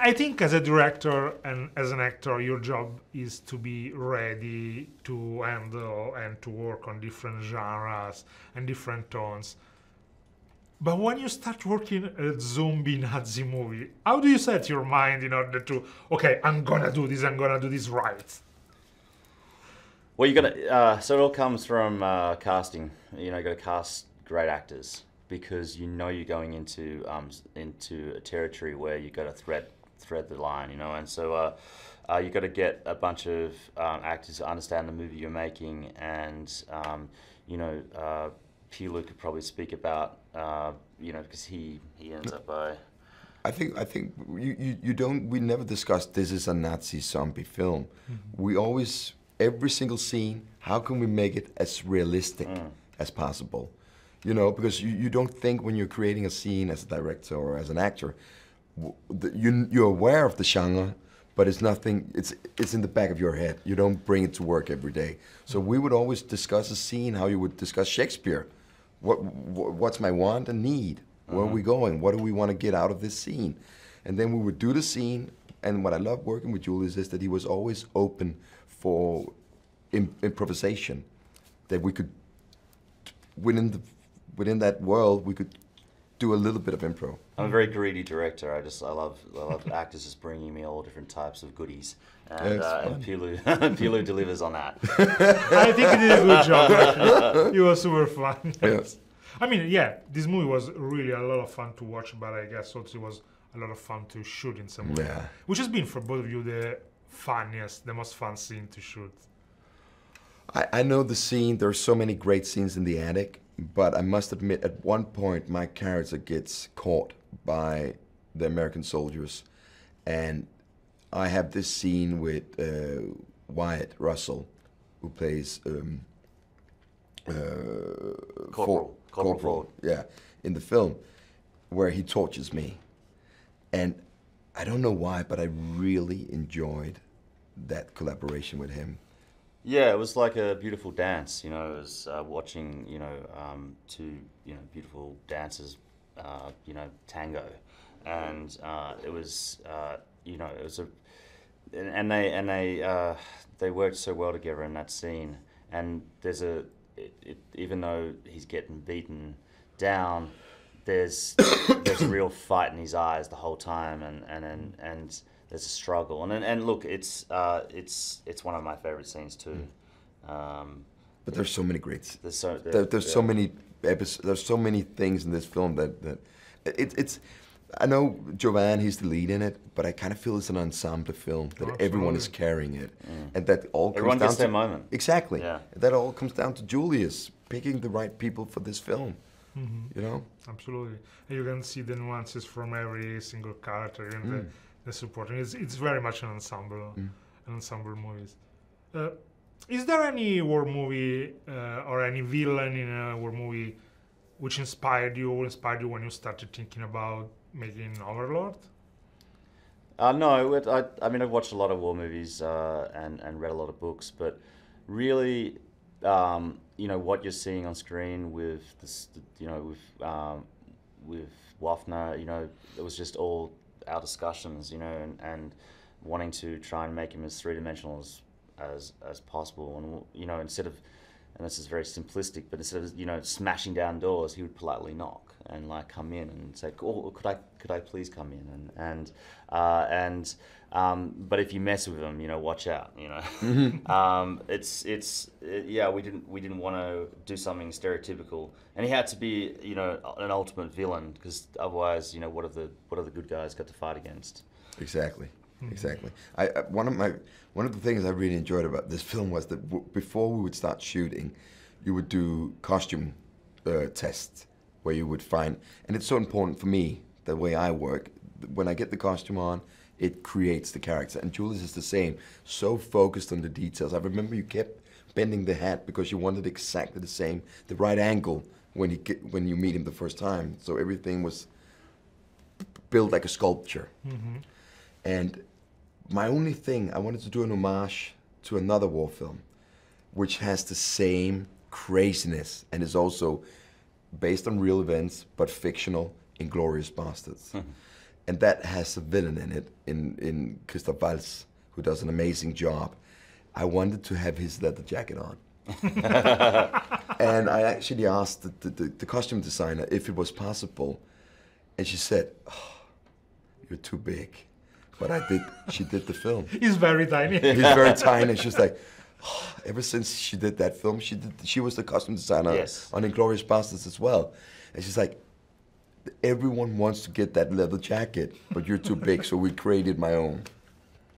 I think as a director and as an actor, your job is to be ready to handle and to work on different genres and different tones. But when you start working a zombie Nazi movie, how do you set your mind in order to, okay, I'm gonna do this right? Well, you gotta, so it all comes from casting. You know, you gotta cast great actors because you know you're going into a territory where you gotta thread the line, you know, and so you gotta get a bunch of actors to understand the movie you're making, and you know, Pilou could probably speak about, you know, because he ends up by. I think you don't. We never discussed this is a Nazi zombie film. Mm-hmm. We always, every single scene, how can we make it as realistic as possible? You know, because you don't think when you're creating a scene as a director or as an actor, you're aware of the genre, but it's nothing. It's in the back of your head. You don't bring it to work every day. So we would always discuss a scene how you would discuss Shakespeare. What's my want and need? Where are we going? What do we want to get out of this scene? And then we would do the scene. And what I love working with Julius is that he was always open for improvisation. That we could, within that world, we could do a little bit of improv. I'm a very greedy director. I love actors just bringing me all different types of goodies, and Pilou delivers on that. I think he did a good job. Actually. It was super fun. Yes. I mean, yeah, this movie was really a lot of fun to watch, but I guess also it was a lot of fun to shoot in some way. Yeah. Which has been for both of you the most fun scene to shoot? I know the scene. There are so many great scenes in the attic. But I must admit, at one point, my character gets caught by the American soldiers, and I have this scene with Wyatt Russell, who plays Corporal, yeah, in the film, where he tortures me, and I don't know why, but I really enjoyed that collaboration with him. Yeah, it was like a beautiful dance, you know. It was watching, you know, two, you know, beautiful dancers, you know, tango, and it was, you know, it was and they worked so well together in that scene. And there's even though he's getting beaten down, there's a real fight in his eyes the whole time, and there's a struggle, and look, it's one of my favorite scenes too. But there's so many greats. There's so many episodes. There's so many things in this film that it's. I know Jovan, he's the lead in it, but I kind of feel it's an ensemble film that everyone is carrying it, and that all comes everyone down gets to their moment. Exactly. Yeah. That all comes down to Julius picking the right people for this film. You know. Absolutely, and you can see the nuances from every single character in the supporting. It's very much an ensemble movies. Is there any war movie or any villain in a war movie which inspired you when you started thinking about making Overlord? No, I mean, I've watched a lot of war movies and read a lot of books, but really, you know, what you're seeing on screen with this, you know, with Waffner, you know, it was just all our discussions, you know, and wanting to try and make him as three-dimensional as possible, and you know, instead of, and this is very simplistic, but instead of, you know, smashing down doors, he would politely knock and like come in and say, "Oh, could I please come in?" And but if you mess with him, you know, watch out, you know. Yeah, we didn't want to do something stereotypical, and he had to be, you know, an ultimate villain, because otherwise, you know, what have the good guys got to fight against? Exactly. Exactly. One of the things I really enjoyed about this film was that before we would start shooting, you would do costume tests where you would find, and it's so important for me, the way I work, when I get the costume on, it creates the character. And Julius is the same, so focused on the details. I remember you kept bending the hat because you wanted exactly the same, the right angle when you meet him the first time. So everything was built like a sculpture. And my only thing, I wanted to do an homage to another war film, which has the same craziness and is also based on real events, but fictional, Inglourious Bastards. and that has a villain in it, in Christoph Waltz, who does an amazing job. I wanted to have his leather jacket on. And I actually asked the costume designer if it was possible, and she said, oh, "You're too big." But she did the film. He's very tiny. He's very tiny. She's like, oh, ever since she did that film, she was the costume designer on Inglourious Basterds as well. And she's like, everyone wants to get that leather jacket, but you're too big, so we created my own.